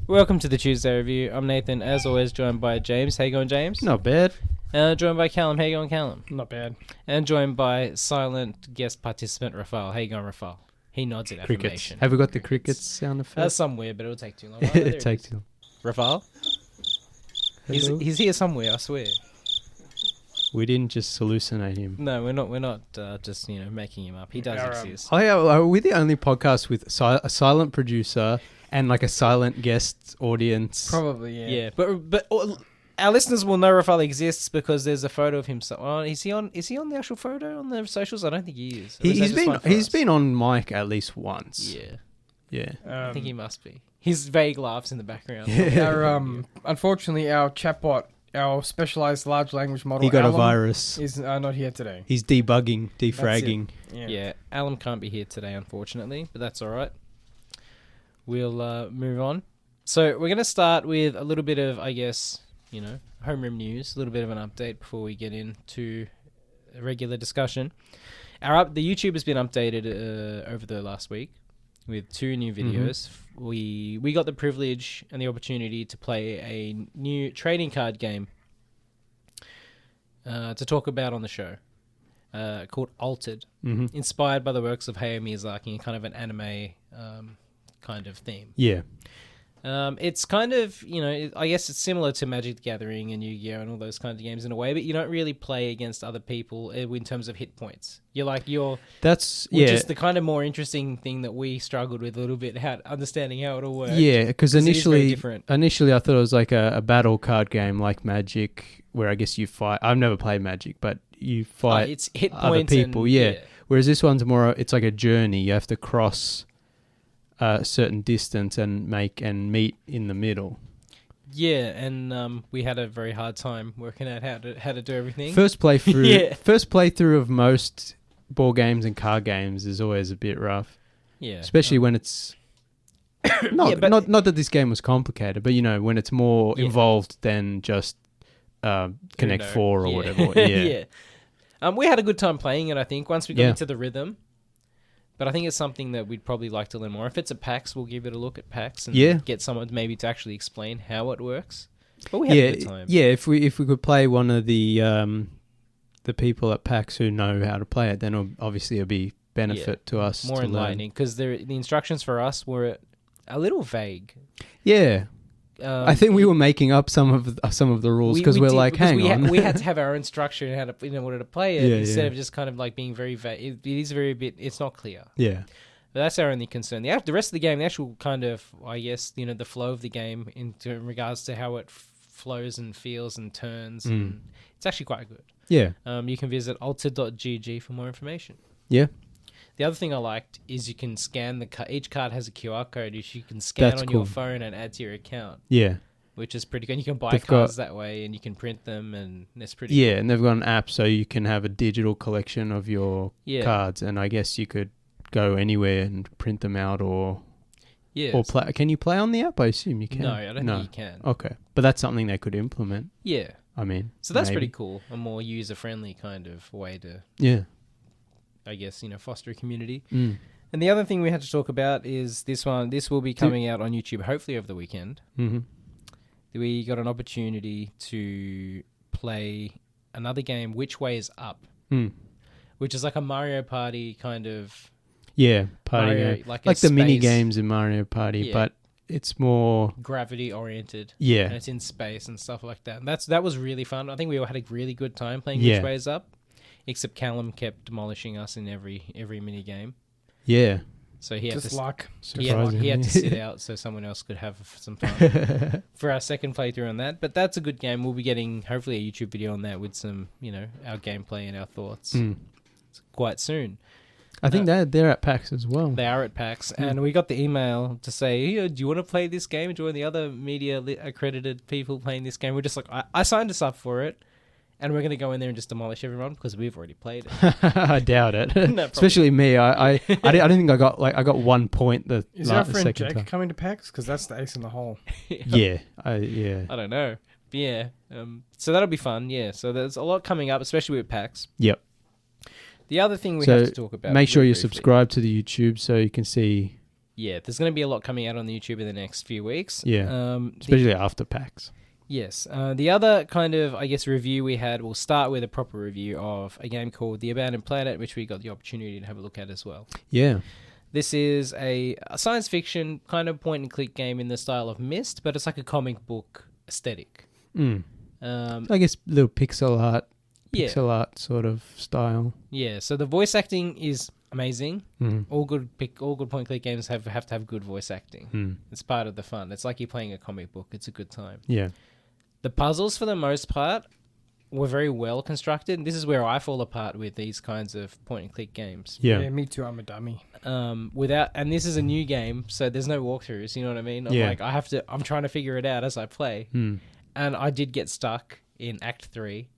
Welcome to the Tuesday Review. I'm Nathan, as always, joined by James. How you going, James? Not bad. Joined by Callum. How you going, Callum? Not bad. And joined by silent guest participant, Rafal. How you going, Rafal? He nods in Crickets. affirmation. Have we got the crickets sound effect? That's somewhere, but it'll take too long. It takes too long. Rafal? Hello? He's here somewhere, I swear. We didn't just hallucinate him. No, we're not just, making him up. He does exist. Are we the only podcast with a silent producer and like a silent guest audience? Probably, yeah. Yeah, but our listeners will know Rafal exists because there's a photo of him. Is he on the actual photo on the socials? I don't think he is. He's been on mic at least once. Yeah. Yeah. I think he must be. His vague laughs in the background. Yeah. Unfortunately, our chatbot, our specialized large language model, He got Alum, a virus. is not here today. He's debugging, defragging. Yeah, Alum can't be here today, unfortunately, but that's all right. We'll move on. So we're going to start with a little bit of, I guess, homeroom news, a little bit of an update before we get into a regular discussion. The YouTube has been updated over the last week with 2 new videos. Mm-hmm. We got the privilege and the opportunity to play a new trading card game to talk about on the show called Altered, inspired by the works of Hayao Miyazaki and kind of an anime kind of theme. Yeah. It's kind of, I guess it's similar to Magic the Gathering and Yu-Gi-Oh! And all those kinds of games in a way, but you don't really play against other people in terms of hit points. Which is the kind of more interesting thing that we struggled with a little bit, understanding how it all works. Yeah, because initially I thought it was like a battle card game like Magic, where I guess you fight. I've never played Magic, but you fight it's hit other points people. Whereas this one's more, it's like a journey. You have to cross a certain distance and meet in the middle. Yeah, and we had a very hard time working out how to do everything. First playthrough of most board games and card games is always a bit rough. Yeah, especially when it's not that this game was complicated, but when it's more involved than just Connect 4 or whatever. Yeah. We had a good time playing it. I think once we got into the rhythm. But I think it's something that we'd probably like to learn more. If it's at PAX, we'll give it a look at PAX and get someone maybe to actually explain how it works. But we had a good time. Yeah, if we could play one of the people at PAX who know how to play it, then obviously it'll be benefit to us. More enlightening, because the instructions for us were a little vague. Yeah. I think we were making up some of the rules because we're like, hang on. We had to have our own structure in how to, in order to play it instead of just kind of like being very vague. It is it's not clear. Yeah. But that's our only concern. The rest of the game, the actual kind of, I guess, the flow of the game in regards to how it flows and feels and turns, and it's actually quite good. Yeah. You can visit altered.gg for more information. Yeah. The other thing I liked is you can scan each card has a QR code which you can scan your phone and add to your account. Yeah. Which is pretty good. You can buy cards that way and you can print them, and it's pretty cool. Yeah, and they've got an app so you can have a digital collection of your cards, and I guess you could go anywhere and print them out or play. Can you play on the app? I assume you can. No, I don't think you can. Okay. But that's something they could implement. Yeah. I mean, so that's pretty cool. A more user-friendly kind of way to... Yeah. I guess, foster a community. And the other thing we had to talk about is this one. This will be coming out on YouTube, hopefully over the weekend. Mm-hmm. We got an opportunity to play another game, Which Way is Up, which is like a Mario Party kind of... Yeah, party like the mini games in Mario Party, but it's more... gravity-oriented. Yeah. And it's in space and stuff like that. And that was really fun. I think we all had a really good time playing Which Way is Up. Except Callum kept demolishing us in every mini game. Yeah. So he had he had to sit out so someone else could have some fun for our second playthrough on that. But that's a good game. We'll be getting hopefully a YouTube video on that with some, our gameplay and our thoughts quite soon. I think they're at PAX as well. They are at PAX, and we got the email to say, hey, do you want to play this game? Join the other media accredited people playing this game. We're just like, I signed us up for it. And we're going to go in there and just demolish everyone because we've already played it. I doubt it. No, especially me. I don't think I got 1 point. Is our friend Jake coming to PAX? Because that's the ace in the hole. Yeah. I don't know. But yeah. So that'll be fun. Yeah. So there's a lot coming up, especially with PAX. Yep. The other thing we have to talk about. Make sure you subscribe to the YouTube so you can see Yeah, there's going to be a lot coming out on YouTube in the next few weeks. Yeah, especially after PAX. Yes. The other kind of, I guess, review we had, we'll start with a proper review of a game called The Abandoned Planet, which we got the opportunity to have a look at as well. Yeah. This is a science fiction kind of point-and-click game in the style of Myst, but it's like a comic book aesthetic. I guess little pixel art sort of style. Yeah, so the voice acting is amazing. All good point-and-click games have to have good voice acting. It's part of the fun. It's like you're playing a comic book. It's a good time. Yeah. The puzzles, for the most part, were very well constructed. This is where I fall apart with these kinds of point-and-click games. Yeah, me too. I'm a dummy. And this is a new game, so there's no walkthroughs. You know what I mean? I'm trying to figure it out as I play. And I did get stuck in Act 3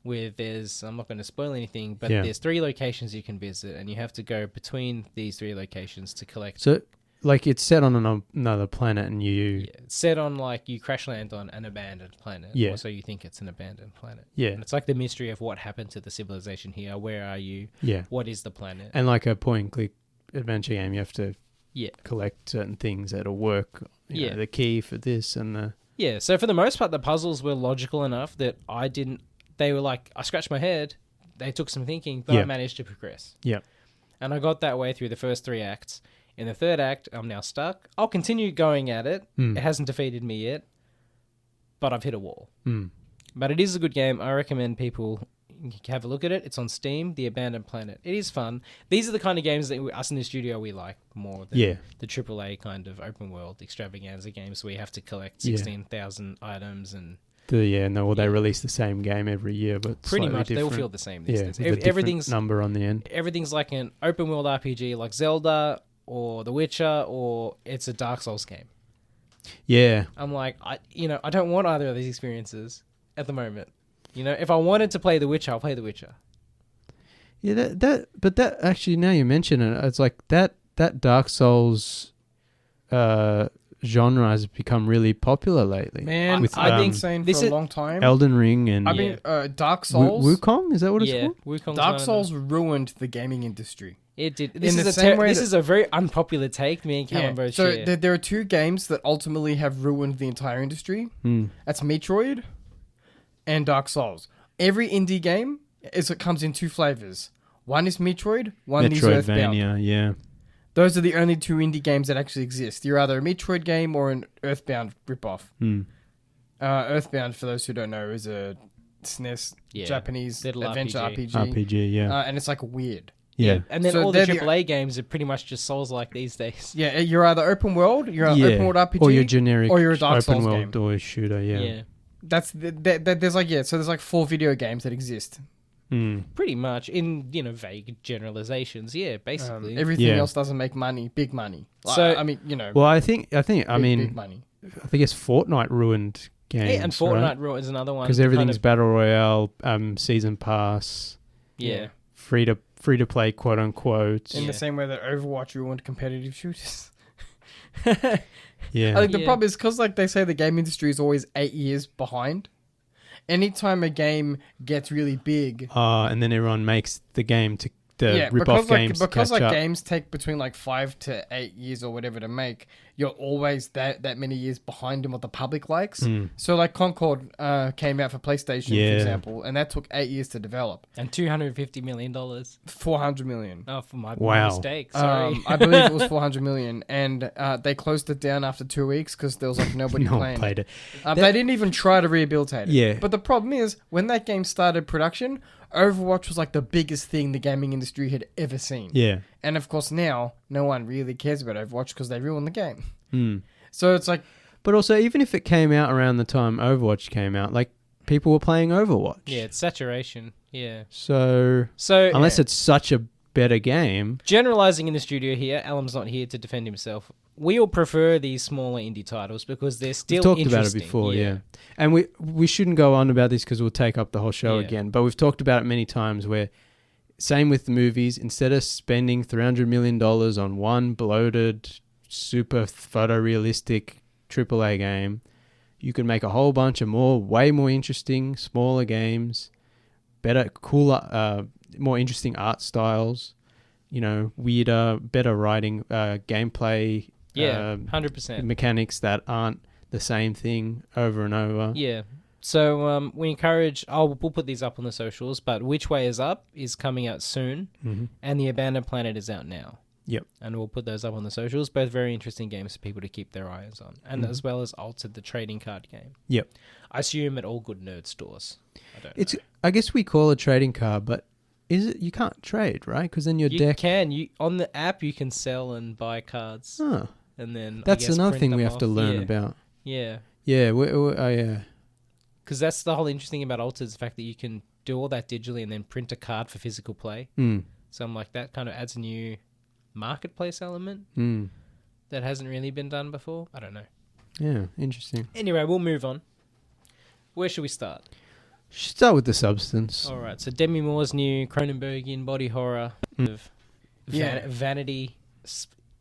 I'm not going to spoil anything, but there's 3 locations you can visit, and you have to go between these 3 locations to collect. So, like, it's set on another planet, and it's set on, like, you crash land on an abandoned planet. Yeah. Or so you think it's an abandoned planet. Yeah. And it's like the mystery of what happened to the civilization here. Where are you? Yeah. What is the planet? And like a point-and-click adventure game, you have to collect certain things that'll work. You know, the key for this and the... Yeah, so for the most part, the puzzles were logical enough that they were like, I scratched my head, they took some thinking, but I managed to progress. Yeah. And I got that way through the first 3 acts. In the 3rd act, I'm now stuck. I'll continue going at it. It hasn't defeated me yet, but I've hit a wall. But it is a good game. I recommend people have a look at it. It's on Steam, The Abandoned Planet. It is fun. These are the kind of games that us in the studio, we like more than the AAA kind of open world extravaganza games where you have to collect 16,000 items and... They release the same game every year, but pretty much different. they all feel the same these days. With everything's number on the end. Everything's like an open world RPG, like Zelda or The Witcher, or it's a Dark Souls game. Yeah, I'm like, I don't want either of these experiences at the moment. If I wanted to play The Witcher, I'll play The Witcher. Yeah, but actually, now you mention it, it's like that Dark Souls genre has become really popular lately. Man, I've been saying for a long time. Elden Ring and Dark Souls. Wukong, is that what it's called? Wukong's Dark Souls ruined the gaming industry. It did. This is a very unpopular take. Me and Callum both share. So there are 2 games that ultimately have ruined the entire industry. That's Metroid and Dark Souls. Every indie game comes in 2 flavors. One is Metroid, one is Earthbound. Yeah. Those are the only 2 indie games that actually exist. You're either a Metroid game or an Earthbound ripoff. Earthbound, for those who don't know, is a SNES Japanese little adventure RPG. RPG, and it's like weird. Yeah. And then all the AAA games are pretty much just Souls-like these days. Yeah, you're either open world, you're an open world RPG, or you're generic, or you're a Dark open Souls world game. or shooter. Yeah. That's there's like 4 video games that exist. Pretty much in vague generalizations. Yeah, basically everything else doesn't make money, big money. So Well, I think big money. I guess Fortnite ruined games. Yeah, and Fortnite ruins another one because everything's battle royale, season pass. Yeah, free to play, quote unquote. In the same way that Overwatch ruined competitive shooters. Yeah, I think the problem is because, like they say, the game industry is always 8 years behind. Anytime a game gets really big, and then everyone makes the game to rip-off games because to catch up. Games take between 5 to 8 years or whatever to make. You're always that many years behind in what the public likes. So like Concord came out for PlayStation, for example, and that took 8 years to develop. And $250 million. $400 million. Oh, for my wow. mistake. Sorry. I believe it was $400 million, and they closed it down after 2 weeks because there was nobody no playing. One played it. They didn't even try to rehabilitate it. Yeah. But the problem is when that game started production, Overwatch was the biggest thing the gaming industry had ever seen. Yeah. And of course now, no one really cares about Overwatch because they ruined the game. So it's But also, even if it came out around the time Overwatch came out, people were playing Overwatch. Yeah, it's saturation. Yeah. So unless it's such a better game. Generalizing in the studio here, Alam's not here to defend himself. We all prefer these smaller indie titles because they're still interesting. We've talked about it before, yeah. And we shouldn't go on about this because we'll take up the whole show again. But we've talked about it many times where, same with the movies, instead of spending $300 million on one bloated, super photorealistic AAA game, you can make a whole bunch of way more interesting, smaller games, better, cooler, more interesting art styles, weirder, better writing, gameplay, Yeah, 100%. Mechanics that aren't the same thing over and over. Yeah. So we encourage... we'll put these up on the socials, but Which Way Is Up is coming out soon, and The Abandoned Planet is out now. Yep. And we'll put those up on the socials. Both very interesting games for people to keep their eyes on. And as well as Altered, the trading card game. Yep. I assume at all good nerd stores. I don't know. I guess we call it trading card, but is it? You can't trade, right? Because then your deck... You can. On the app, you can sell and buy cards. Oh. And then that's another thing we have to learn about. Yeah. Yeah. Yeah. Because that's the whole interesting about Altered, is the fact that you can do all that digitally and then print a card for physical play. So I'm like, that kind of adds a new marketplace element that hasn't really been done before. I don't know. Yeah, interesting. Anyway, we'll move on. Where should we start? Should start with The Substance. All right. So Demi Moore's new Cronenbergian body horror of vanity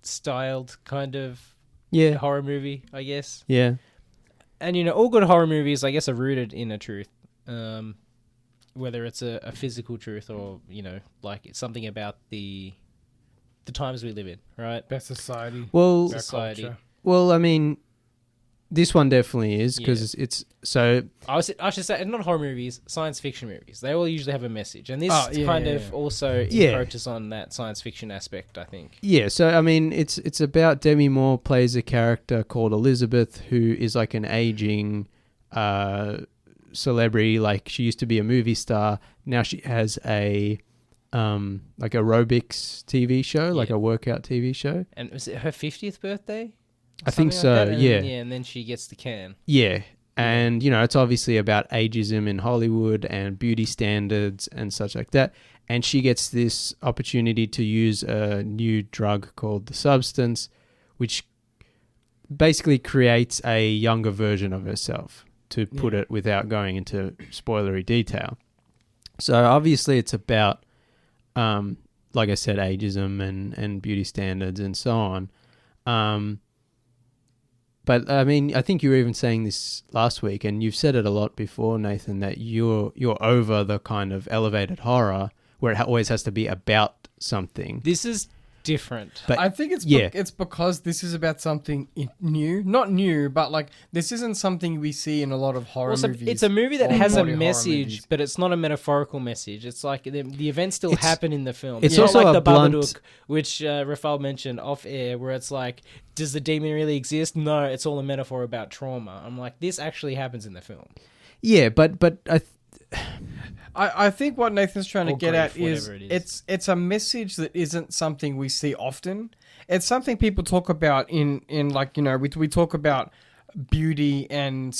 styled kind of horror movie, I guess. Yeah. And, all good horror movies, I guess, are rooted in a truth. Whether it's a physical truth or, like it's something about the times we live in, right? Best society. Well, culture. Well, I mean, this one definitely is, because it's so... I should say, not horror movies, science fiction movies. They all usually have a message. And this also encroaches on that science fiction aspect, I think. Yeah, so, I mean, it's about Demi Moore plays a character called Elizabeth, who is like an aging celebrity. Like, she used to be a movie star. Now she has a... like aerobics TV show, like a workout TV show. And was it her 50th birthday? I think so, like yeah. And then she gets the can. Yeah. And, it's obviously about ageism in Hollywood and beauty standards and such like that. And she gets this opportunity to use a new drug called The Substance, which basically creates a younger version of herself, to put it without going into spoilery detail. So obviously it's about... like I said, ageism and beauty standards and so on. But I mean, I think you were even saying this last week, and you've said it a lot before, Nathan, that you're over the kind of elevated horror where it always has to be about something. This is different. But I think it's because this is about something new. Not new, but like this isn't something we see in a lot lot of movies. It's a movie that has a message, but it's not a metaphorical message. It's like the events still happen in the film. It's also like a the blunt... Babadook, which Rafael mentioned off air, where it's like, does the demon really exist? No, it's all a metaphor about trauma. I'm like, this actually happens in the film. Yeah, but I think what Nathan's trying to get at is it's a message that isn't something we see often. It's something people talk about in like, we talk about beauty and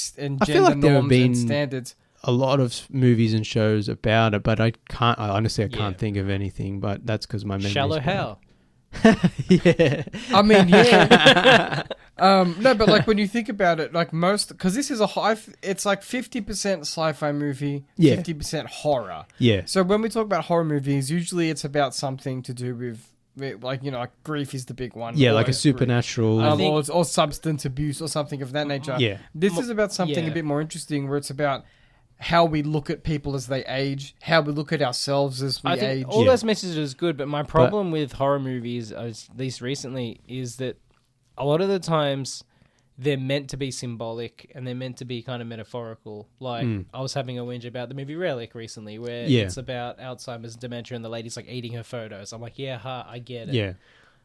gender norms and standards. A lot of movies and shows about it, but I honestly can't think of anything, but that's because my memory. Shallow Hell. Yeah. I mean, yeah. No, but like when you think about it, like because this is it's like 50% sci-fi movie, 50% horror. Yeah. So when we talk about horror movies, usually it's about something to do with like, like grief is the big one. Yeah, like a supernatural. Or substance abuse or something of that nature. Yeah. This is about something a bit more interesting, where it's about how we look at people as they age, how we look at ourselves as we age. All those messages is good, but my problem with horror movies, at least recently, is that a lot of the times they're meant to be symbolic and they're meant to be kind of metaphorical. Like, I was having a whinge about the movie Relic recently, where it's about Alzheimer's and dementia and the lady's like eating her photos. I'm like, I get it. Yeah.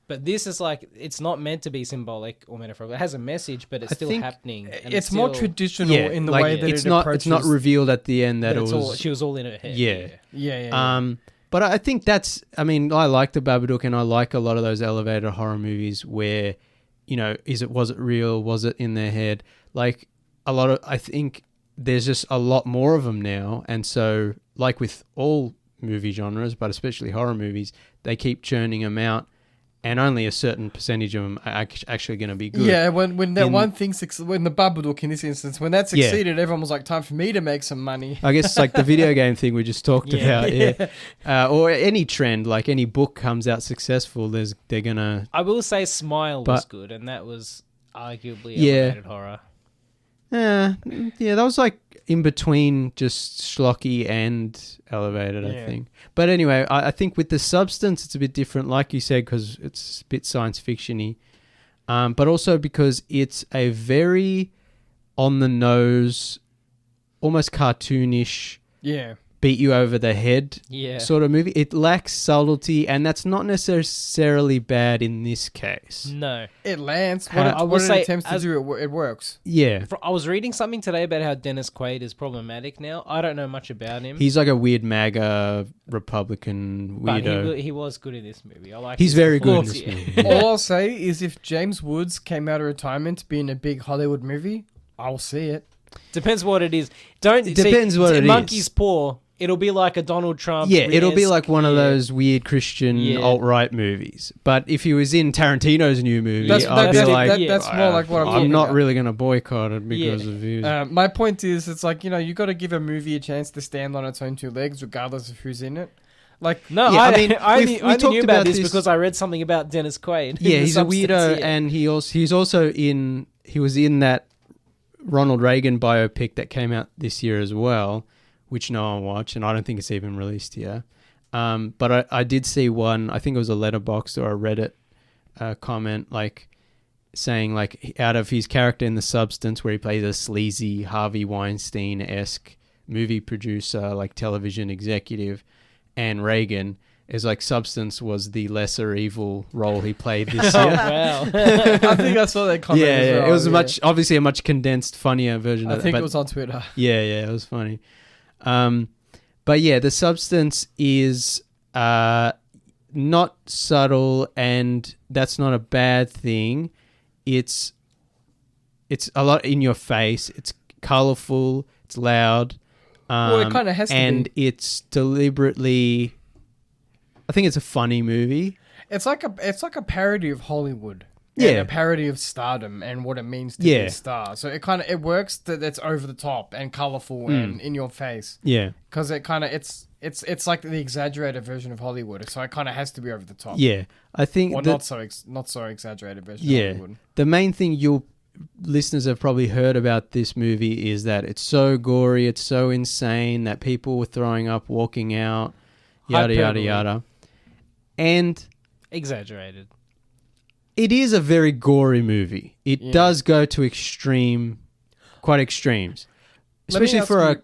But this is like, it's not meant to be symbolic or metaphorical. It has a message, but it's still happening. And it's more traditional in the way that it's not. Approaches. It's not revealed at the end that it was. She was all in her head. Yeah. But I think that's. I mean, I like the Babadook, and I like a lot of those elevated horror movies where, was it real? Was it in their head? Like I think there's just a lot more of them now, and so like with all movie genres, but especially horror movies, they keep churning them out. And only a certain percentage of them are actually going to be good. Yeah, when the Babadook in this instance, when that succeeded, everyone was like, time for me to make some money. I guess it's like the video game thing we just talked about. Yeah. Or any trend, like any book comes out successful, they're going to... I will say Smile was good, and that was arguably elevated horror. Yeah, that was like in between just schlocky and elevated, I think. But anyway, I think with The Substance, it's a bit different, like you said, because it's a bit science fiction-y. but also because it's a very on the nose, almost cartoonish, beat you over the head sort of movie. It lacks subtlety, and that's not necessarily bad in this case. No. It lands. What it attempts to do, it works. Yeah. I was reading something today about how Dennis Quaid is problematic now. I don't know much about him. He's like a weird MAGA Republican weirdo. But he was good in this movie. I like. He's very good in this movie. All I'll say is if James Woods came out of retirement to be in a big Hollywood movie, I'll see it. Depends what it is. Monkey's Paw. It'll be like a Donald Trump. Yeah, it'll be like one of those weird Christian alt-right movies. But if he was in Tarantino's new movie, I'd be like, that's more like what I'm not really going to boycott it because of you. My point is, it's like, you got to give a movie a chance to stand on its own two legs, regardless of who's in it. Like, no, I knew about this because I read something about Dennis Quaid. Yeah, he's a weirdo, and he was in that Ronald Reagan biopic that came out this year as well, which no one watched, and I don't think it's even released yet. But I did see one, I think it was a Letterboxd or a Reddit comment, like saying like out of his character in The Substance, where he plays a sleazy Harvey Weinstein-esque movie producer, like television executive, and Reagan, is like Substance was the lesser evil role he played this year. Oh, wow. I think I saw that comment as well. It was obviously a much condensed, funnier version of it. I think it was on Twitter. Yeah, it was funny. But yeah, The Substance is not subtle, and that's not a bad thing. It's a lot in your face. It's colorful. It's loud. Well, it kind of has to be. And it's deliberately... I think it's a funny movie. It's like a parody of Hollywood. Yeah. And a parody of stardom and what it means to be a star. So it works that it's over the top and colorful and in your face. Yeah. Because it's like the exaggerated version of Hollywood. So it kind of has to be over the top. Yeah. I think not so exaggerated version of Hollywood. The main thing listeners have probably heard about this movie is that it's so gory, it's so insane that people were throwing up, walking out, yada, yada, yada. And... exaggerated. It is a very gory movie. It does go to quite extremes. Especially for a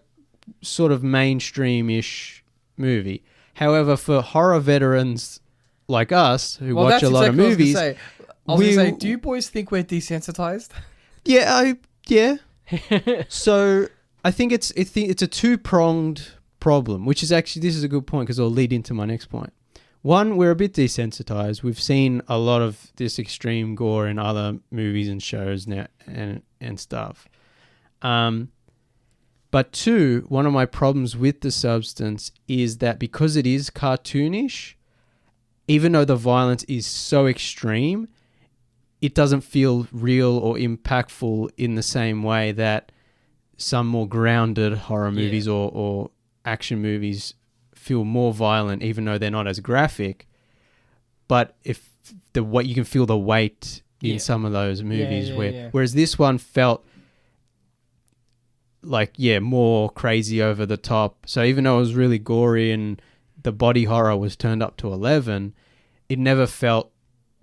sort of mainstream-ish movie. However, for horror veterans like us, who watch a lot of movies... I was going to say, do you boys think we're desensitized? Yeah. So, I think it's a two-pronged problem, which is actually... This is a good point because it'll lead into my next point. One, we're a bit desensitized. We've seen a lot of this extreme gore in other movies and shows now and stuff. But two, one of my problems with The Substance is that because it is cartoonish, even though the violence is so extreme, it doesn't feel real or impactful in the same way that some more grounded horror movies or action movies feel more violent, even though they're not as graphic. But if you can feel the weight in some of those movies, whereas this one felt like more crazy over the top. So even though it was really gory and the body horror was turned up to 11, it never felt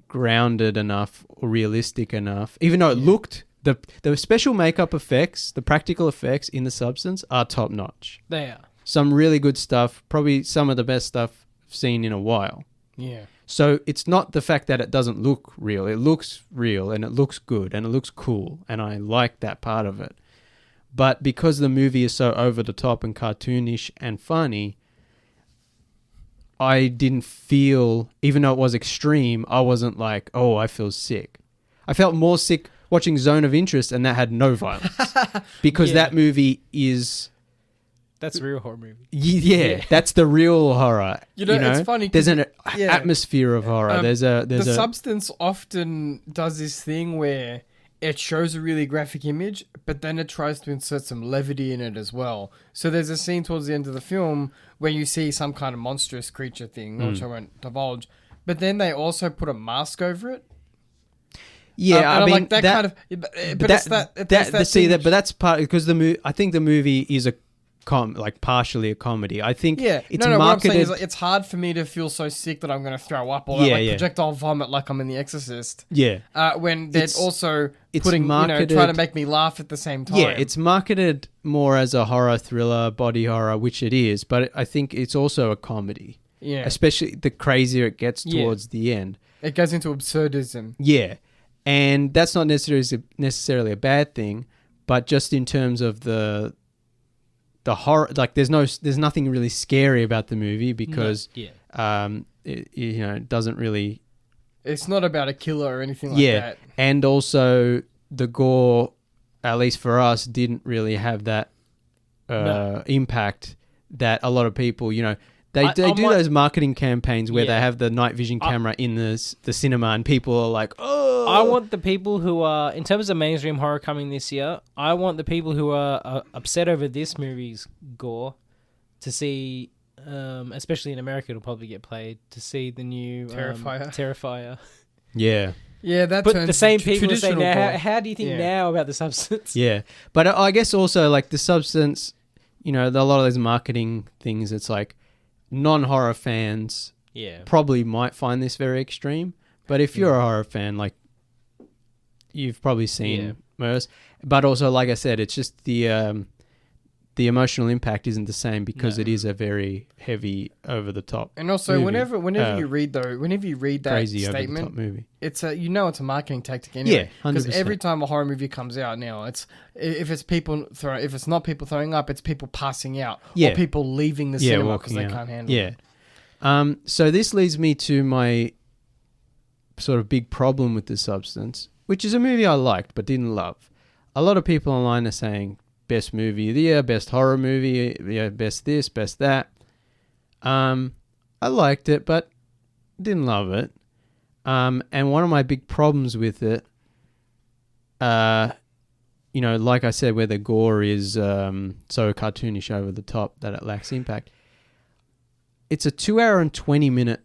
grounded enough or realistic enough. Even though it looked the special makeup effects, the practical effects in The Substance are top notch. They are. Some really good stuff, probably some of the best stuff I've seen in a while. Yeah. So it's not the fact that it doesn't look real. It looks real and it looks good and it looks cool. And I like that part of it. But because the movie is so over the top and cartoonish and funny, I didn't feel, even though it was extreme, I wasn't like, oh, I feel sick. I felt more sick watching Zone of Interest, and that had no violence. Because that movie is... That's a real horror movie. Yeah, that's the real horror. You know, it's funny. There's an atmosphere of horror. The Substance often does this thing where it shows a really graphic image, but then it tries to insert some levity in it as well. So there's a scene towards the end of the film where you see some kind of monstrous creature thing, which I won't divulge, but then they also put a mask over it. Yeah, I mean like but that's part because the I think the movie is a partially a comedy. I think it's what I'm marketed. saying is it's hard for me to feel so sick that I'm going to throw up or projectile vomit like I'm in The Exorcist. Yeah. When they're also it's putting, marketed, trying to make me laugh at the same time. Yeah, it's marketed more as a horror thriller, body horror, which it is, but I think it's also a comedy. Yeah. Especially the crazier it gets towards the end. It goes into absurdism. Yeah. And that's not necessarily a bad thing, but just in terms of the horror, like there's nothing really scary about the movie because it doesn't really. It's not about a killer or anything like that. And also the gore, at least for us, didn't really have that impact that a lot of people, They do those marketing campaigns where they have the night vision camera in the cinema and people are like, oh. I want the people who are, in terms of mainstream horror coming this year, I want the people who are upset over this movie's gore to see, especially in America, it'll probably get played, to see the new Terrifier. Yeah. Yeah, that but turns the same people say now, gore. how do you think now about The Substance? Yeah. But I guess also like The Substance, a lot of those marketing things, it's like, non-horror fans probably might find this very extreme, but if you're a horror fan, like you've probably seen most. But also, like I said, it's just the emotional impact isn't the same because it is a very heavy, over the top. And also, movie. whenever you read that crazy statement, over the top movie. It's it's a marketing tactic anyway. Yeah, 100%. Because every time a horror movie comes out now, if it's not people throwing up, it's people passing out or people leaving the cinema because they can't handle it. Yeah. So this leads me to my sort of big problem with The Substance, which is a movie I liked but didn't love. A lot of people online are saying best movie of the year, best horror movie, best this, best that. I liked it, but didn't love it. And one of my big problems with it, like I said, where the gore is so cartoonish over the top that it lacks impact. It's a 2 hour and 20 minute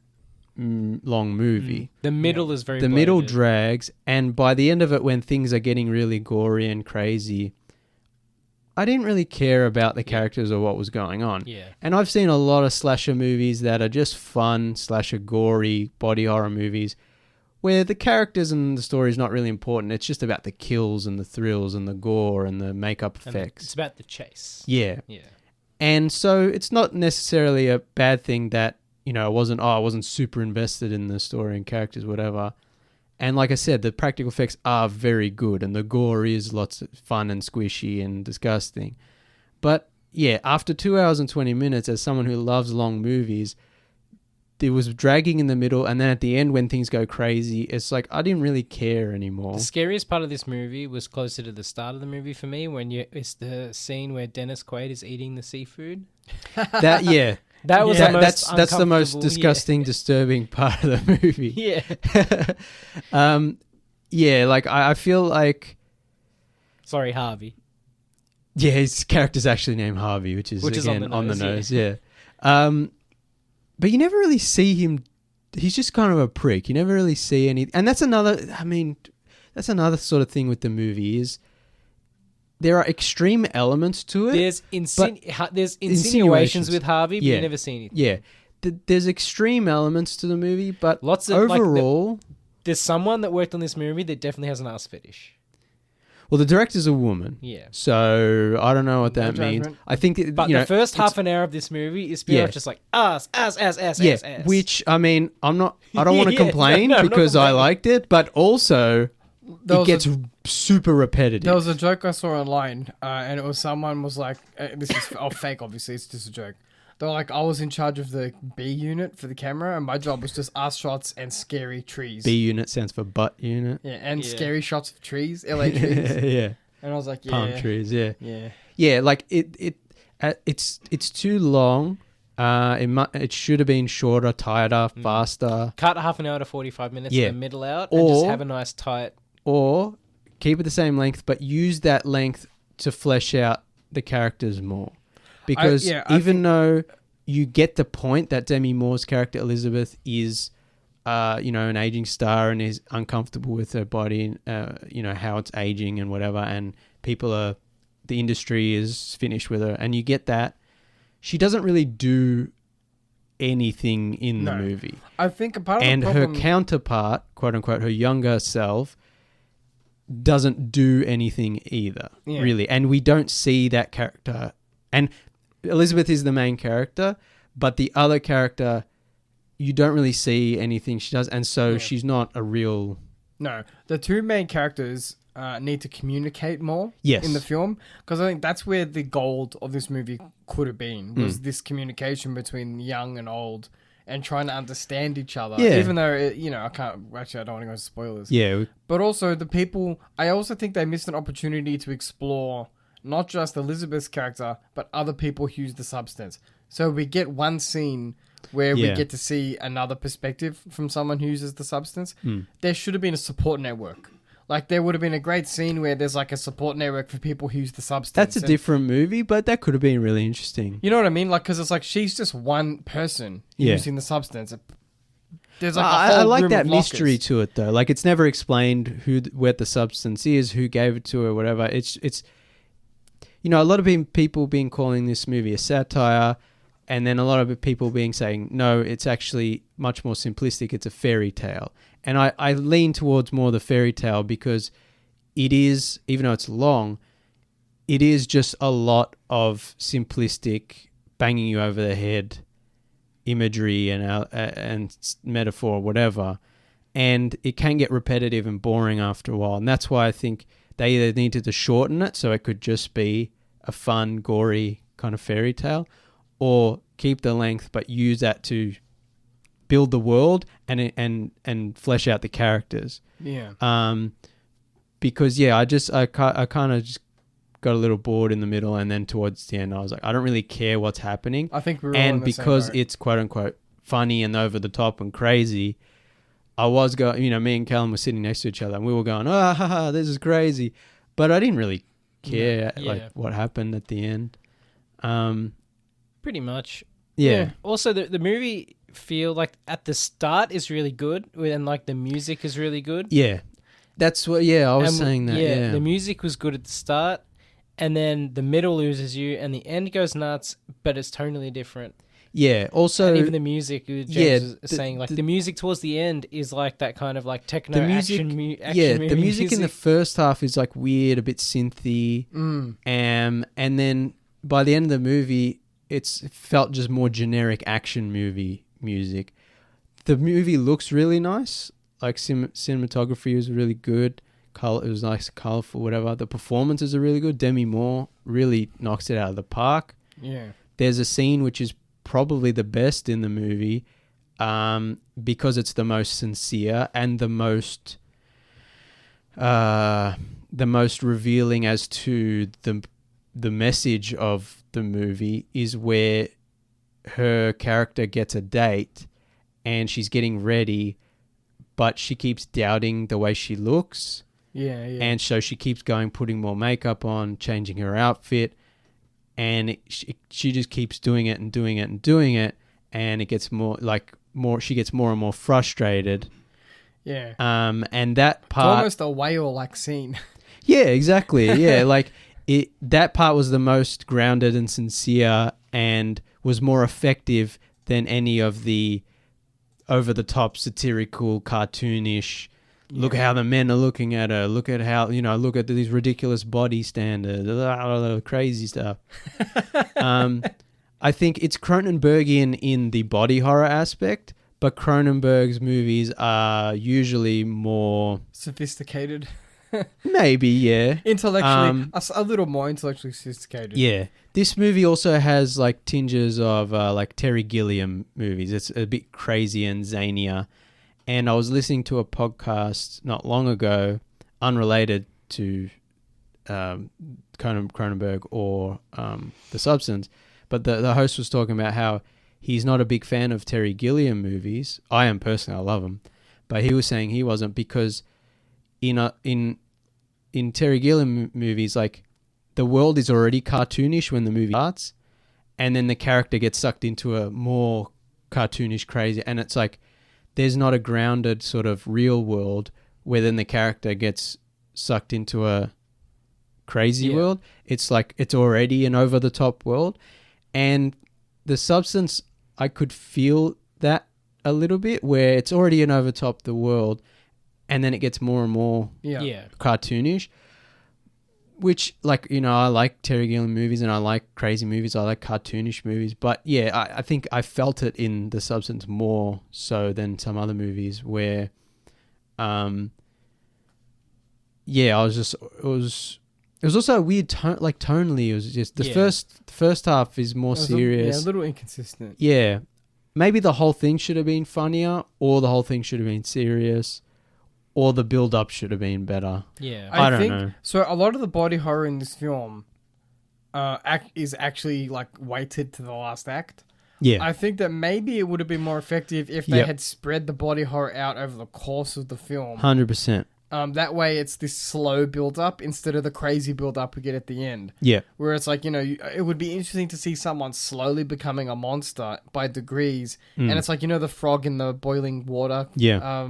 long movie. The middle is very The middle drags, and by the end of it, when things are getting really gory and crazy, I didn't really care about the characters or what was going on. Yeah. And I've seen a lot of slasher movies that are just fun, gory body horror movies where the characters and the story is not really important. It's just about the kills and the thrills and the gore and the makeup effects. It's about the chase. Yeah. Yeah. And so it's not necessarily a bad thing that, I wasn't super invested in the story and characters, whatever. And like I said, the practical effects are very good and the gore is lots of fun and squishy and disgusting. But yeah, after 2 hours and 20 minutes, as someone who loves long movies, it was dragging in the middle, and then at the end when things go crazy, it's like I didn't really care anymore. The scariest part of this movie was closer to the start of the movie for me, it's the scene where Dennis Quaid is eating the seafood. That was that's the most disgusting, disturbing part of the movie. Yeah. Like I feel like, sorry, Harvey. Yeah, his character's actually named Harvey, which is again on the nose. Yeah. But you never really see him. He's just kind of a prick. You never really see any. And that's another sort of thing with the movie is there are extreme elements to it. There's insinuations with Harvey, but you never see anything. Yeah. There's extreme elements to the movie, but lots of overall... there's someone that worked on this movie that definitely has an ass fetish. Well, the director's a woman. Yeah. So I don't know what that means. I think, the first half an hour of this movie is pretty much just like ass. Which I mean, I don't want to complain because I liked it, but also it gets super repetitive. There was a joke I saw online, and it was someone was like, "This is fake. Obviously, it's just a joke." They're like, I was in charge of the B unit for the camera, and my job was just ass shots and scary trees. B unit stands for butt unit. Yeah, and scary shots of trees, LA trees. Yeah. And I was like, palm trees. Yeah. Yeah. Yeah, like it's too long. It should have been shorter, tighter, faster. Cut half an hour to 45 minutes in the middle out, and just have a nice tight. Or keep it the same length, but use that length to flesh out the characters more. Because even though you get the point that Demi Moore's character Elizabeth is, an aging star and is uncomfortable with her body, how it's aging and whatever, and people are the industry is finished with her, and you get that. She doesn't really do anything in the movie. I think a part of and the problem... her counterpart, quote unquote, her younger self, doesn't do anything either, really. And we don't see that character. And Elizabeth is the main character, but the other character, you don't really see anything she does, and so she's not a real... No, the two main characters need to communicate more in the film, because I think that's where the gold of this movie could have been, was this communication between young and old and trying to understand each other. Yeah. Even though, I can't... Actually, I don't want to go into spoilers. Yeah. But also, the people... I also think they missed an opportunity to explore not just Elizabeth's character, but other people who use the substance. So we get one scene where we get to see another perspective from someone who uses the substance. There should have been a support network. Like, there would have been a great scene where there's like a support network for people who use the substance. That's a different movie, but that could have been really interesting. You know what I mean? Like, because it's like she's just one person using the substance. There's like a whole I like room that of mystery lockers. to it, though. Like, it's never explained what the substance is, who gave it to her, whatever. It's a lot of people being calling this movie a satire, and then a lot of people saying, no, it's actually much more simplistic. It's a fairy tale. And I lean towards more the fairy tale because it is, even though it's long, it is just a lot of simplistic, banging you over the head imagery and metaphor, whatever. And it can get repetitive and boring after a while. And that's why I think they either needed to shorten it so it could just be a fun, gory kind of fairy tale, or keep the length but use that to build the world and flesh out the characters. Yeah. Because I kind of just got a little bored in the middle, and then towards the end I was like, I don't really care what's happening. I think we're all on the because same boat. it's quote unquote funny and over the top and crazy, I was going, me and Callum were sitting next to each other and we were going, this is crazy, but I didn't really care like what happened at the end. Pretty much. Yeah. Also, the movie feel like at the start is really good, and like the music is really good. Yeah. That's what. Yeah, I was saying that. Yeah, the music was good at the start, and then the middle loses you, and the end goes nuts, but it's tonally different. Yeah. Also, and even the music, James was saying, like the music towards the end is like that kind of like techno action movie the music in the first half is like weird, a bit synthy, and then by the end of the movie, it felt just more generic action movie music. The movie looks really nice. Like cinematography was really good. It was nice, colorful, whatever. The performances are really good. Demi Moore really knocks it out of the park. Yeah. There's a scene which is probably the best in the movie, because it's the most sincere and the most revealing as to the message of the movie, is where her character gets a date and she's getting ready, but she keeps doubting the way she looks. Yeah. And so she keeps going, putting more makeup on, changing her outfit, and she just keeps doing it and doing it and doing it, and it gets she gets more and more frustrated. Yeah. And that part... It's almost a whale-like scene. Yeah, exactly. Yeah, like that part was the most grounded and sincere and was more effective than any of the over-the-top, satirical, cartoonish... Yeah. Look how the men are looking at her. Look at how, look at these ridiculous body standards, crazy stuff. I think it's Cronenbergian in the body horror aspect, but Cronenberg's movies are usually more... sophisticated. Maybe, yeah. Intellectually, a little more intellectually sophisticated. Yeah. This movie also has like tinges of like Terry Gilliam movies. It's a bit crazy and zanier. And I was listening to a podcast not long ago, unrelated to Cronenberg or The Substance, but the host was talking about how he's not a big fan of Terry Gilliam movies. I am personally, I love him, but he was saying he wasn't because in Terry Gilliam movies, like the world is already cartoonish when the movie starts, and then the character gets sucked into a more cartoonish, crazy, and it's like, there's not a grounded sort of real world where then the character gets sucked into a crazy world. It's like it's already an over the top world, and the Substance, I could feel that a little bit, where it's already an over top the world, and then it gets more and more cartoonish. Which, like, you know, I like Terry Gilliam movies and I like crazy movies. I like cartoonish movies. But yeah, I think I felt it in The Substance more so than some other movies where, I was just, it was also a weird tone, like tonally. It was just the first half is more serious. A little inconsistent. Yeah. Maybe the whole thing should have been funnier, or the whole thing should have been serious, or the build-up should have been better. Yeah. I don't know. So a lot of the body horror in this film is actually like weighted to the last act. Yeah. I think that maybe it would have been more effective if they had spread the body horror out over the course of the film. 100%. That way it's this slow build-up instead of the crazy build-up we get at the end. Yeah. Where it's like, you know, it would be interesting to see someone slowly becoming a monster by degrees. And it's like, you know, the frog in the boiling water. Yeah.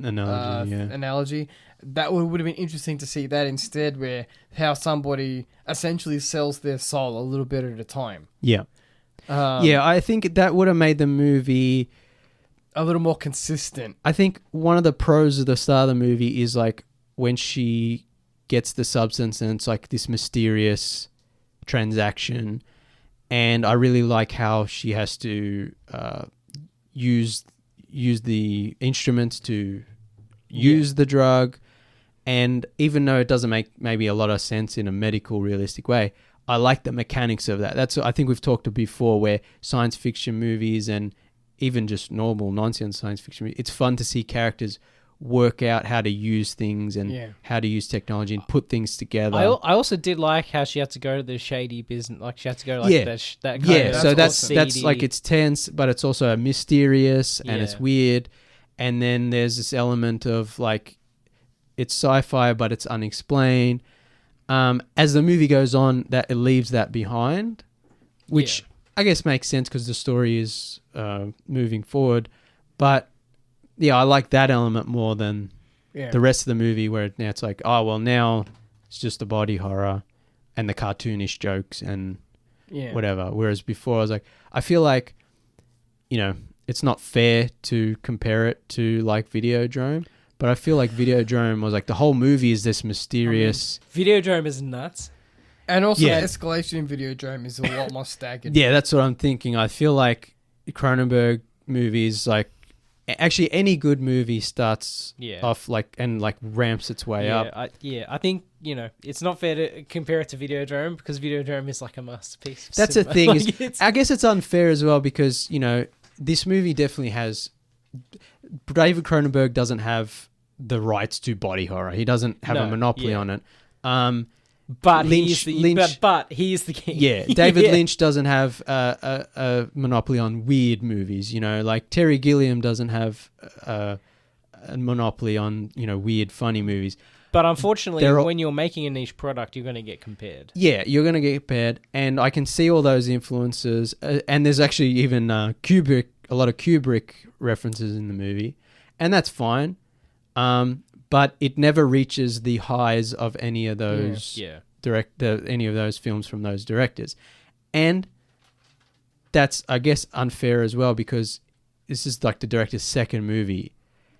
Analogy. That would have been interesting to see that instead, where how somebody essentially sells their soul a little bit at a time. Yeah. I think that would have made the movie a little more consistent. I think one of the pros of the start of the movie is like when she gets the substance and it's like this mysterious transaction, and I really like how she has to use the instruments to use the drug, and even though it doesn't make maybe a lot of sense in a medical realistic way, I like the mechanics of that. That's, I think we've talked before, where science fiction movies and even just normal nonsense science fiction movies, it's fun to see characters work out how to use things and how to use technology and put things together. I also did like how she had to go to the shady business, like she had to go like that kind of, so that's like, it's tense, but it's also mysterious and it's weird. And then there's this element of like, it's sci-fi, but it's unexplained. As the movie goes on, that it leaves that behind, which I guess makes sense because the story is moving forward. But yeah, I like that element more than the rest of the movie, where now it's like, oh well, now it's just the body horror and the cartoonish jokes and whatever. Whereas before, I was like, I feel like, you know, it's not fair to compare it to like Videodrome. But I feel like Videodrome was like, the whole movie is this mysterious... Videodrome is nuts. And also the escalation in Videodrome is a lot more staggered. Yeah, that's what I'm thinking. I feel like Cronenberg movies, like... Actually, any good movie starts off like... And like ramps its way up. I think, you know, it's not fair to compare it to Videodrome because Videodrome is like a masterpiece. That's the thing. I guess it's unfair as well because, you know, this movie definitely has... David Cronenberg doesn't have the rights to body horror. He doesn't have a monopoly on it. But Lynch, he is the king. Yeah, David Lynch doesn't have a monopoly on weird movies. You know, like Terry Gilliam doesn't have a monopoly on, you know, weird, funny movies. But unfortunately, when you're making a niche product, you're going to get compared. Yeah, you're going to get compared, and I can see all those influences. And there's actually even Kubrick. A lot of Kubrick references in the movie, and that's fine. But it never reaches the highs of any of those any of those films from those directors. And that's, I guess, unfair as well because this is like the director's second movie.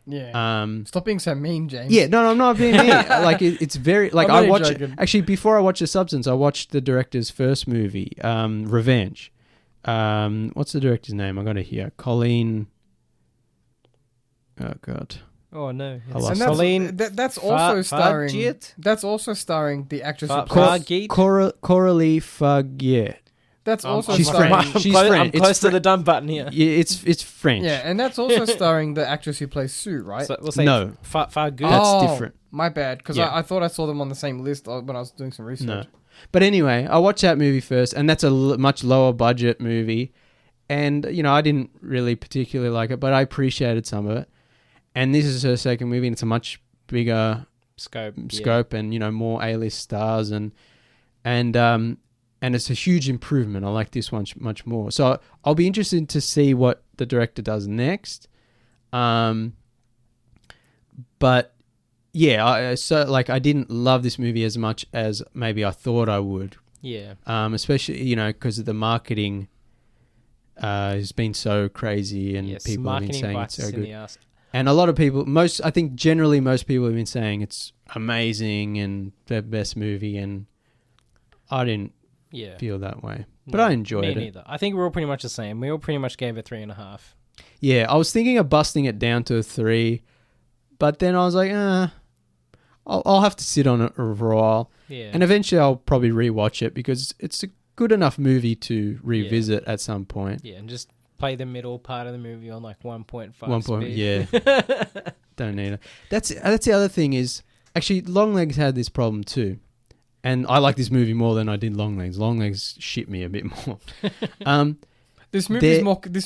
Yeah. Stop being so mean, James. Yeah, no, I'm not being mean. Like it's very like I watched actually before I watched The Substance, I watched the director's first movie, Revenge. What's the director's name? I got it here. Colleen. Oh God. Oh no. Colleen. That's also starring. That's also starring the actress Coralie Faguet. That's also she's starring. French. She's French. I'm close to the done button here. Yeah, it's French. Yeah, and that's also starring the actress who plays Sue, right? So we'll say no, Faguet. That's different. My bad, because I thought I saw them on the same list when I was doing some research. No. But anyway, I watched that movie first, and that's a much lower budget movie. And, you know, I didn't really particularly like it, but I appreciated some of it. And this is her second movie, and it's a much bigger scope and, you know, more A-list stars. And it's a huge improvement. I like this one much more. So I'll be interested to see what the director does next. But, so like I didn't love this movie as much as maybe I thought I would. Yeah. Especially, because the marketing has been so crazy and people have been saying it's so good. And a lot of people, I think generally most people have been saying it's amazing and the best movie, and I didn't feel that way. But I enjoyed it. Me neither. I think we're all pretty much the same. We all pretty much gave it 3.5. Yeah, I was thinking of busting it down to a 3, but then I was like, I'll have to sit on it for a while. Yeah. And eventually I'll probably rewatch it because it's a good enough movie to revisit at some point. Yeah, and just play the middle part of the movie on like 1.5 speed. Yeah. Don't need it. That's the other thing is, actually, Longlegs had this problem too. And I like this movie more than I did Longlegs. Longlegs shit me a bit more. This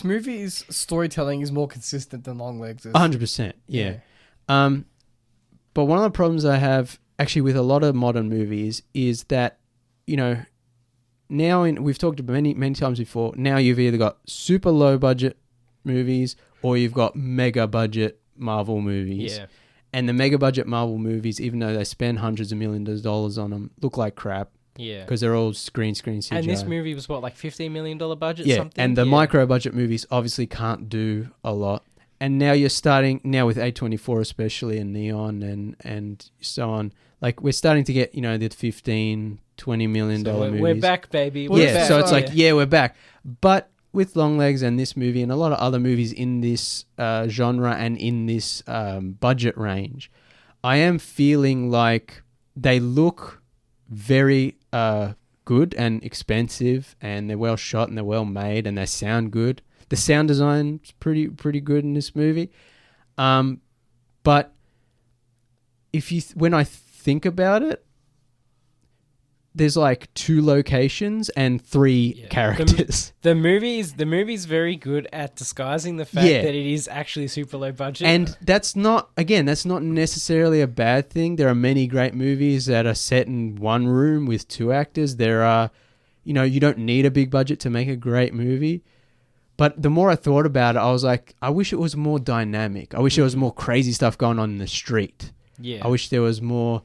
movie's storytelling is more consistent than Longlegs is. 100%, yeah. But one of the problems I have actually with a lot of modern movies is that, now we've talked about many times before, now you've either got super low budget movies or you've got mega budget Marvel movies. Yeah. And the mega budget Marvel movies, even though they spend hundreds of millions of dollars on them, look like crap. Yeah. Because they're all green screen CGI. And this movie was like $15 million budget? Yeah, something? And the micro budget movies obviously can't do a lot. And now you're starting, with A24 especially, and Neon and so on, like we're starting to get, the $15, $20 million movies. We're back, baby. We're back. So it's like, we're back. But with Longlegs and this movie and a lot of other movies in this genre and in this budget range, I am feeling like they look very good and expensive, and they're well shot and they're well made and they sound good. The sound design is pretty good in this movie. But when I think about it, there's like 2 locations and 3 characters. The movie's very good at disguising the fact that it is actually super low budget. And that's not necessarily a bad thing. There are many great movies that are set in one room with 2 actors. There are, you don't need a big budget to make a great movie. But the more I thought about it, I was like, I wish it was more dynamic. I wish there was more crazy stuff going on in the street. Yeah. I wish there was more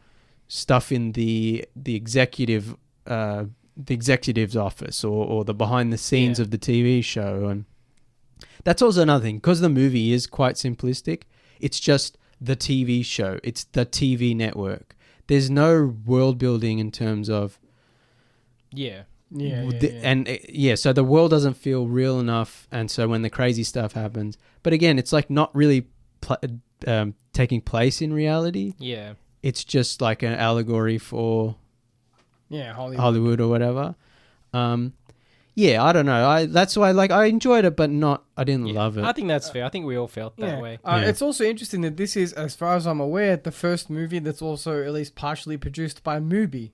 stuff in the executive the executive's office or the behind the scenes of the TV show. And that's also another thing, because the movie is quite simplistic. It's just the TV show. It's the TV network. There's no world building in terms of so the world doesn't feel real enough, and so when the crazy stuff happens, but again, it's like not really taking place in reality. Yeah. It's just like an allegory for Hollywood or whatever. I don't know. That's why I enjoyed it, but I didn't love it. I think that's fair. I think we all felt that way. It's also interesting that this is, as far as I'm aware, the first movie that's also at least partially produced by Mubi.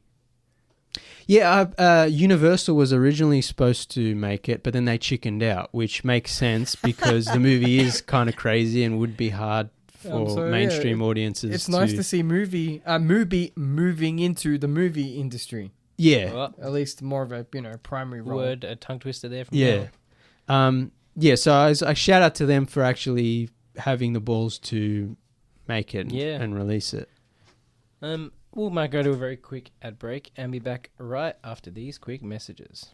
Yeah, Universal was originally supposed to make it, but then they chickened out, which makes sense because the movie is kind of crazy and would be hard for mainstream audiences. It's nice to see Mubi moving into the movie industry. Yeah. Well, at least more of a primary role. A tongue twister there from so I shout out to them for actually having the balls to make it and release it. We might go to a very quick ad break and be back right after these quick messages.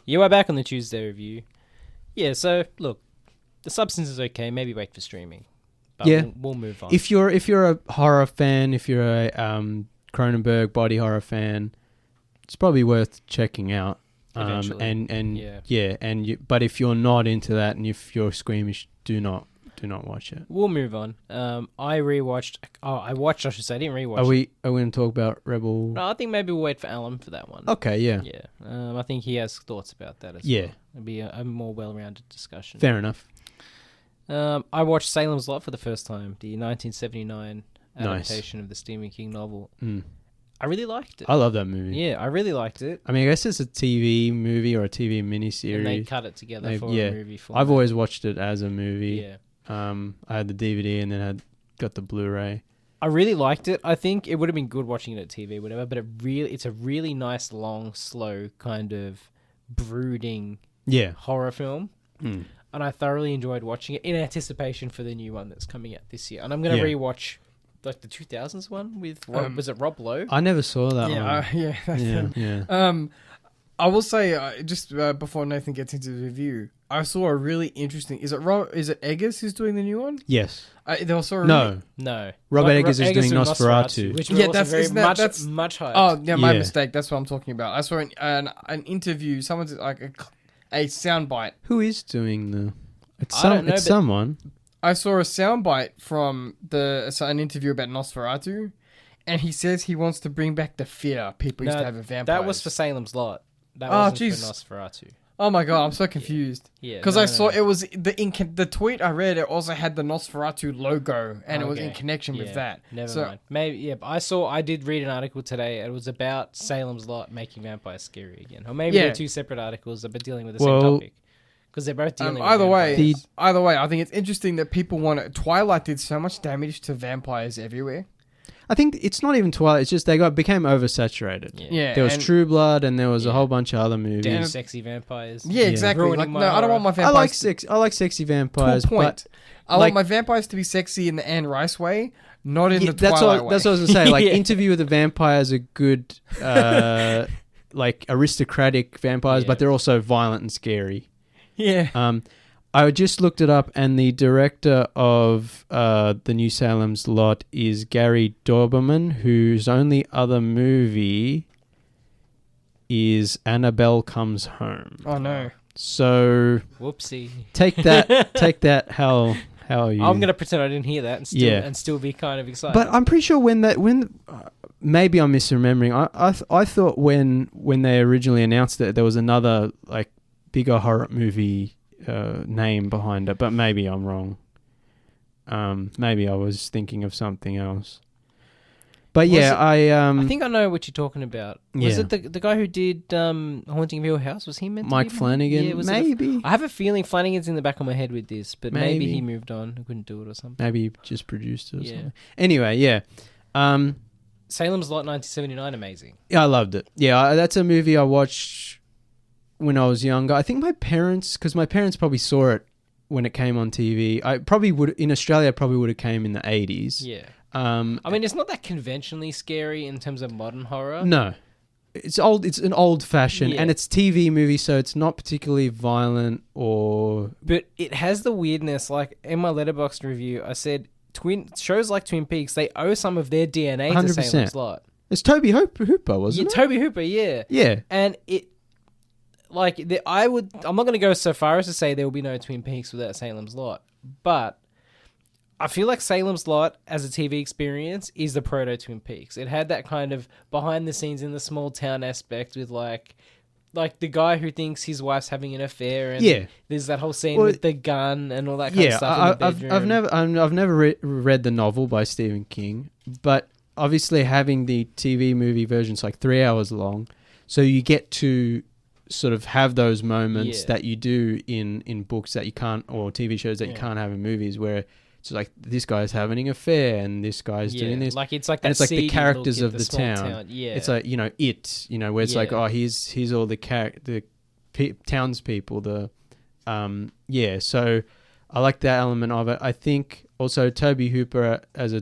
You are back on the Tuesday review. Yeah, so look, the substance is okay. Maybe wait for streaming. But we'll move on. If you're a horror fan, if you're a Cronenberg body horror fan, it's probably worth checking out. Eventually. But if you're not into that and if you're squeamish, do not watch it. We'll move on. I watched, I didn't rewatch. Are we going to talk about Rebel? No, I think maybe we'll wait for Alan for that one. Okay, yeah. Yeah. I think he has thoughts about that as well. It'll be a more well-rounded discussion. Fair enough. I watched Salem's Lot for the first time, the 1979 adaptation of the Stephen King novel. I really liked it. I love that movie. Yeah, I really liked it. I mean, I guess it's a TV movie or a TV miniseries. And they cut it together for a movie format. I've always watched it as a movie. Yeah. I had the DVD and then got the Blu-ray. I really liked it. I think it would have been good watching it at TV, whatever, but it's a really nice, long, slow kind of brooding horror film. and I thoroughly enjoyed watching it in anticipation for the new one that's coming out this year. And I'm going to rewatch like the 2000s one with was it Rob Lowe? I never saw that one. Yeah. I will say just before Nathan gets into the review, I saw a really interesting. Is it Eggers who's doing the new one? Yes. They also No. Robert Eggers is doing Nosferatu. Which that's much higher. Oh, yeah, my mistake. That's what I'm talking about. I saw an interview. Someone's like a soundbite. Who is doing the? I don't know, it's someone. I saw a soundbite from an interview about Nosferatu, and he says he wants to bring back the fear people used to have of vampires. That was for Salem's Lot. That wasn't for Nosferatu. Oh my god, I'm so confused. Yeah, because I saw it was the tweet I read. It also had the Nosferatu logo, and it was in connection with that. Never mind. Maybe but I did read an article today. It was about Salem's Lot making vampires scary again, or maybe they're two separate articles but dealing with the same topic. Because they're both dealing with either way, I think it's interesting that people want it. Twilight did so much damage to vampires everywhere. I think it's not even Twilight. It's just became oversaturated. Yeah. There was True Blood, and there was a whole bunch of other movies. Damn sexy vampires. Yeah, exactly. Like, no, I don't want my vampires. I like sexy vampires. To a point. But I want my vampires to be sexy in the Anne Rice way, not in the Twilight way. That's what I was gonna say. Like Interview with the Vampires are good, like aristocratic vampires, but they're also violent and scary. Yeah. I just looked it up, and the director of the New Salem's Lot is Gary Doberman, whose only other movie is Annabelle Comes Home. Oh no! So whoopsie. Take that. How are you? I'm gonna pretend I didn't hear that and still be kind of excited. But I'm pretty sure when maybe I'm misremembering. I thought when they originally announced it, there was another like bigger horror movie name behind it, but maybe I'm wrong. Maybe I was thinking of something else. But I think I know what you're talking about. Was it the guy who did Haunting of Hill House? Was he meant to Mike be Flanagan? Yeah, maybe. I have a feeling Flanagan's in the back of my head with this, but maybe he moved on. I couldn't do it or something. Maybe he just produced it or something. Anyway, yeah. Salem's Lot 1979, amazing. Yeah, I loved it. Yeah, that's a movie I watched when I was younger. I think my parents probably saw it when it came on TV. I probably would in Australia. Probably would have came in the 80s. Yeah. I mean, it's not that conventionally scary in terms of modern horror. No, it's old. It's an old fashioned, and it's TV movie, so it's not particularly violent or. But it has the weirdness. Like in my Letterboxd review, I said shows like Twin Peaks, they owe some of their DNA 100%. To Salem's Lot. It's Toby Hooper, wasn't it? Toby Hooper, yeah. Yeah, and it. Like, I'm not going to go so far as to say there will be no Twin Peaks without Salem's Lot, but I feel like Salem's Lot as a TV experience is the proto Twin Peaks. It had that kind of behind the scenes in the small town aspect with like the guy who thinks his wife's having an affair, and there's that whole scene with the gun and all that kind of stuff in the bedroom. I've never read the novel by Stephen King, but obviously having the TV movie version's like 3 hours long, so you get to sort of have those moments that you do in books that you can't, or TV shows that you can't have in movies, where it's like this guy's having an affair and this guy's doing this. Like it's like that, and it's like the characters of the town. Yeah, it's like where it's like, oh, here's all the townspeople. So I like that element of it. I think also Toby Hooper is a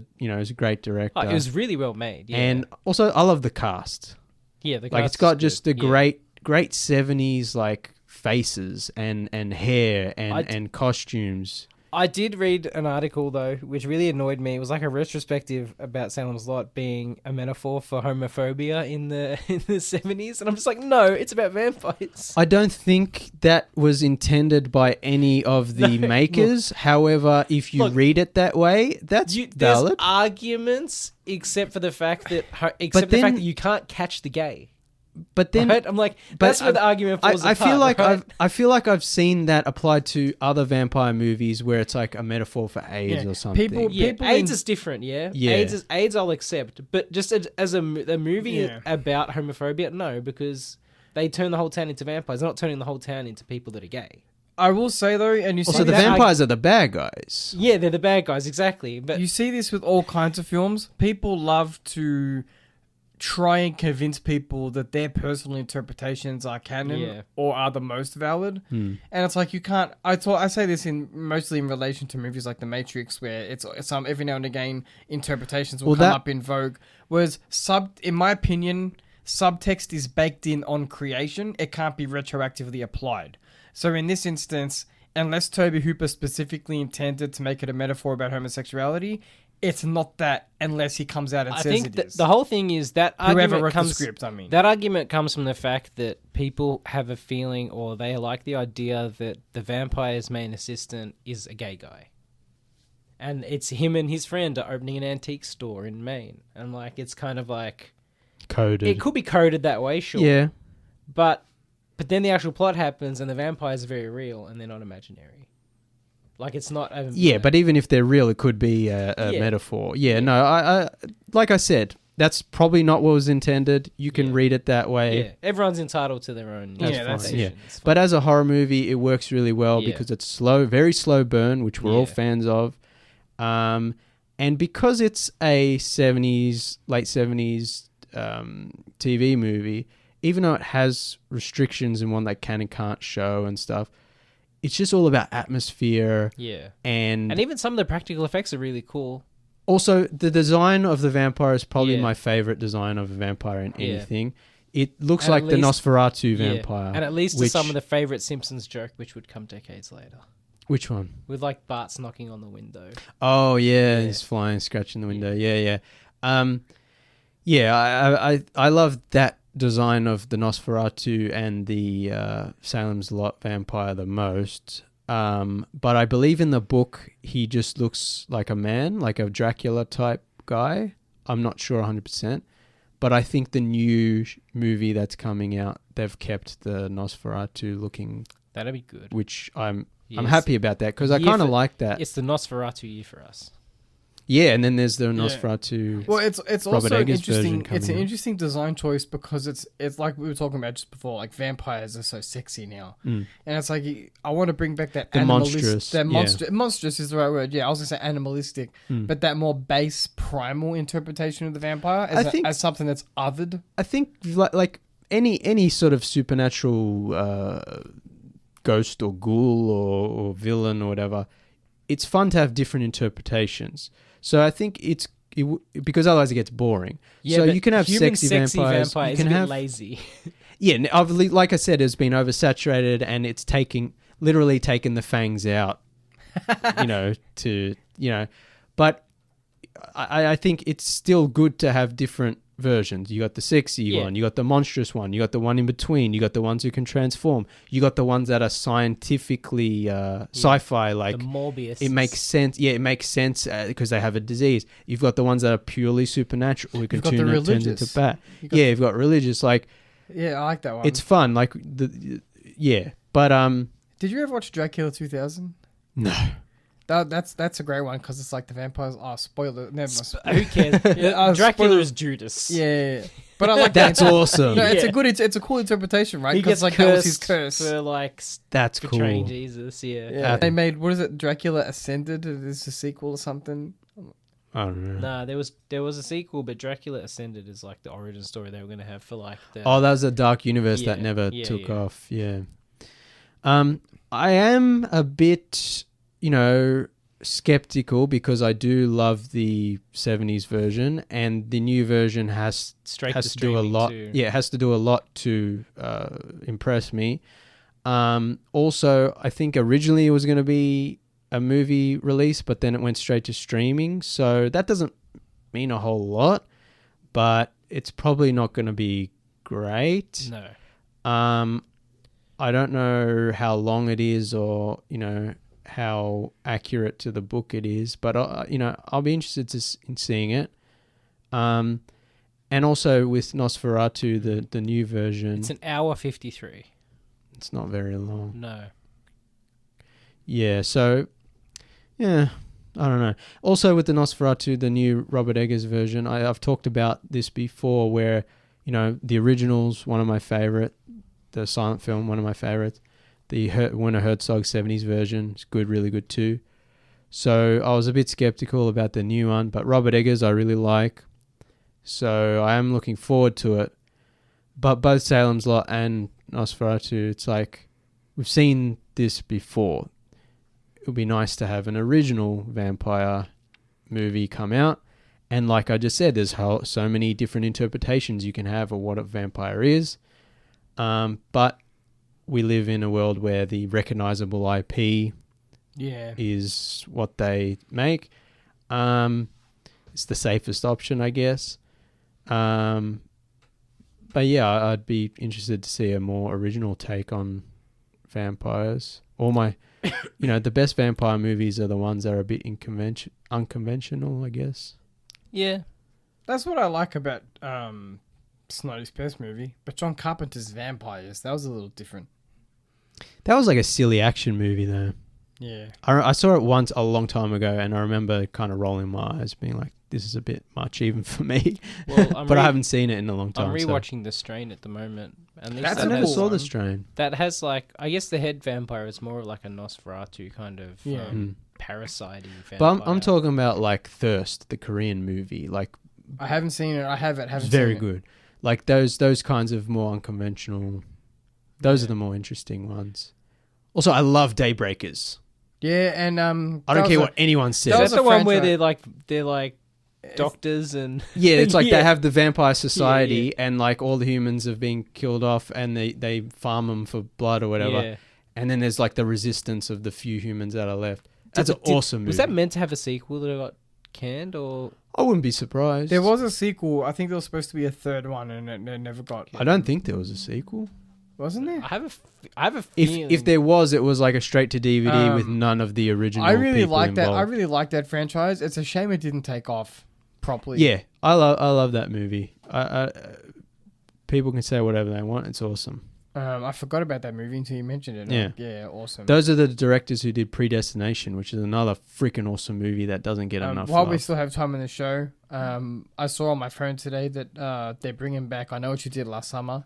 great director. Oh, it was really well made. Yeah. And also I love the cast. Yeah, the cast like it's got just the great 70s like faces and hair and costumes. I did read an article though which really annoyed me. It was like a retrospective about Salem's Lot being a metaphor for homophobia in the 70s, and I'm just like, no, it's about vampires. I don't think that was intended by any of the makers. However, if you read it that way, that's valid. There's arguments except for the fact that you can't catch the gay. But then I'm like, that's where the argument falls apart. I feel like I've seen that applied to other vampire movies where it's like a metaphor for AIDS or something. People AIDS is different, yeah. AIDS I'll accept, but just as a movie about homophobia, no, because they turn the whole town into vampires. They're not turning the whole town into people that are gay. I will say though, and you see the vampires are the bad guys. Yeah, they're the bad guys, exactly. But you see this with all kinds of films. People love to try and convince people that their personal interpretations are canon or are the most valid. And it's like you can't. I say this mostly in relation to movies like The Matrix, where it's every now and again interpretations will come up in vogue. Whereas in my opinion, subtext is baked in on creation. It can't be retroactively applied. So in this instance, unless Toby Hooper specifically intended to make it a metaphor about homosexuality, it's not that unless he comes out and says it is. I think the whole thing is that whoever wrote the script, I mean. That argument comes from the fact that people have a feeling or they like the idea that the vampire's main assistant is a gay guy. And it's him and his friend are opening an antique store in Maine. And like it's kind of like... Coded. It could be coded that way, sure. Yeah. But then the actual plot happens and the vampires are very real and they're not imaginary. Like it's not... but even if they're real, it could be a metaphor. No, I like I said, that's probably not what was intended. You can read it that way. Yeah, everyone's entitled to their own interpretation. But as a horror movie, it works really well because it's slow, very slow burn, which we're all fans of. And because it's a late 70s TV movie, even though it has restrictions in what they can and can't show and stuff, it's just all about atmosphere. Yeah. And even some of the practical effects are really cool. Also, the design of the vampire is probably my favorite design of a vampire in anything. It looks like the Nosferatu vampire. And at least to some of the favorite Simpsons joke, which would come decades later. Which one? With like Bart's knocking on the window. Oh, yeah. He's flying, scratching the window. Yeah. I love that design of the Nosferatu and the Salem's Lot vampire the most. But I believe in the book, he just looks like a man, like a Dracula type guy. I'm not sure 100%. But I think the new movie that's coming out, they've kept the Nosferatu looking. That'd be good. Which I'm happy about that because I kind of like that. It's the Nosferatu year for us. Yeah, and then there's the Nosferatu. Well, it's also interesting. It's an interesting design choice because it's like we were talking about just before. Like vampires are so sexy now, and it's like I want to bring back that monstrous. Monstrous is the right word. Yeah, I was gonna say animalistic, but that more base primal interpretation of the vampire as something that's othered. I think like any sort of supernatural ghost or ghoul or villain or whatever, it's fun to have different interpretations. So I think because otherwise it gets boring. Yeah, so you can have sexy vampires. Vampire is a bit lazy. Like I said, it's been oversaturated and it's literally taken the fangs out. But I think it's still good to have different versions. You got the sexy one, you got the monstrous one, you got the one in between, you got the ones who can transform, you got the ones that are scientifically sci-fi, like the Morbius. It makes sense. Yeah, it makes sense because they have a disease. You've got the ones that are purely supernatural who can turn into bat. You've got religious. Like, I like that one. It's fun. Like but did you ever watch Dracula 2000? No. That's a great one because it's like the vampires. Oh, spoiler! Never mind. Who cares? Dracula is Judas. Yeah. But I like that's awesome. No, it's a cool interpretation, right? He gets like cursed that was his curse for like that's betraying cool. Jesus. Yeah. They made what is it? Dracula Ascended. Is a sequel or something? I don't know. Nah, there was a sequel, but Dracula Ascended is like the origin story they were going to have for like the. Oh, that was a dark universe that never took off. Yeah. I am a bit, skeptical because I do love the 70s version and the new version has to do a lot. Too. Yeah, it has to do a lot to impress me. Also, I think originally it was going to be a movie release, but then it went straight to streaming. So that doesn't mean a whole lot, but it's probably not going to be great. No. I don't know how long it is or, how accurate to the book it is, but I'll be interested in seeing it. And also with Nosferatu, the new version, it's an hour 53. It's not very long. No. Yeah. So, I don't know. Also with the Nosferatu, the new Robert Eggers version, I've talked about this before, where the original's one of my favorite, the silent film, one of my favorites. The Werner Herzog 70s version is good, really good too. So I was a bit skeptical about the new one, but Robert Eggers I really like. So I am looking forward to it. But both Salem's Lot and Nosferatu, it's like we've seen this before. It would be nice to have an original vampire movie come out. And like I just said, there's so many different interpretations you can have of what a vampire is. But we live in a world where the recognizable IP is what they make. It's the safest option, I guess. But yeah, I'd be interested to see a more original take on vampires. The best vampire movies are the ones that are a bit unconventional, I guess. Yeah. That's what I like about Snidey's best movie. But John Carpenter's Vampires, that was a little different. That was like a silly action movie, though. Yeah. I saw it once a long time ago, and I remember kind of rolling my eyes, being like, this is a bit much even for me. Well, but I haven't seen it in a long time. I'm rewatching The Strain at the moment. And I never saw The Strain. That has like, I guess the head vampire is more like a Nosferatu kind of parasite-y vampire. But I'm talking about like Thirst, the Korean movie. Like, I haven't seen it. I haven't seen it. Very good. Like those kinds of more unconventional, those are the more interesting ones. Also, I love Daybreakers. Yeah, and I don't care what anyone says. That's the one where they're like doctors and it's like they have the vampire society and like all the humans have been killed off and they farm them for blood or whatever, and then there's like the resistance of the few humans that are left. That's an awesome movie. Was that meant to have a sequel that got canned, or I wouldn't be surprised. There was a sequel. I think there was supposed to be a third one and it never got. I don't think there was a sequel. Wasn't there? I have a feeling. If there was, it was like a straight to DVD with none of the original. I really people like involved. that. I really like that franchise. It's a shame it didn't take off properly. Yeah, I love that movie. People can say whatever they want. It's awesome. I forgot about that movie until you mentioned it. Yeah, yeah, awesome. Those are the directors who did Predestination, which is another freaking awesome movie that doesn't get enough while love. we still have time in the show, I saw on my phone today that they're bringing back I Know What You Did Last Summer.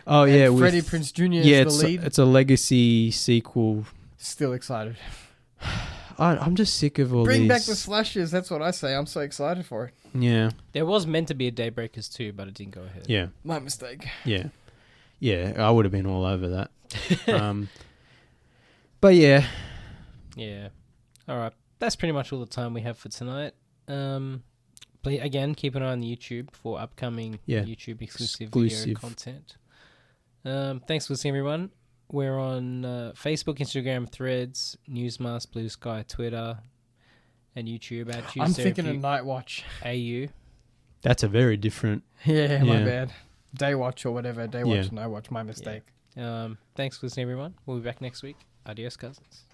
Oh yeah, with Freddie Prinze Jr. is the lead. It's a legacy sequel. Still excited. I'm just sick of all Bring back the slashes. That's what I say. I'm so excited for it. Yeah. There was meant to be a Daybreakers 2, but it didn't go ahead. Yeah. My mistake. Yeah. Yeah, I would have been all over that. But yeah. Yeah. All right. That's pretty much all the time we have for tonight. Again, keep an eye on the YouTube for upcoming YouTube exclusive video content. Thanks for listening, everyone. We're on Facebook, Instagram, Threads, Newsmask, Blue Sky, Twitter, and YouTube at Tuesday. I'm thinking of Night Watch. AU. That's a very different... Yeah, my bad. Day Watch or whatever. Day Watch, Night Watch. My mistake. Thanks for listening, everyone. We'll be back next week. Adios, cousins.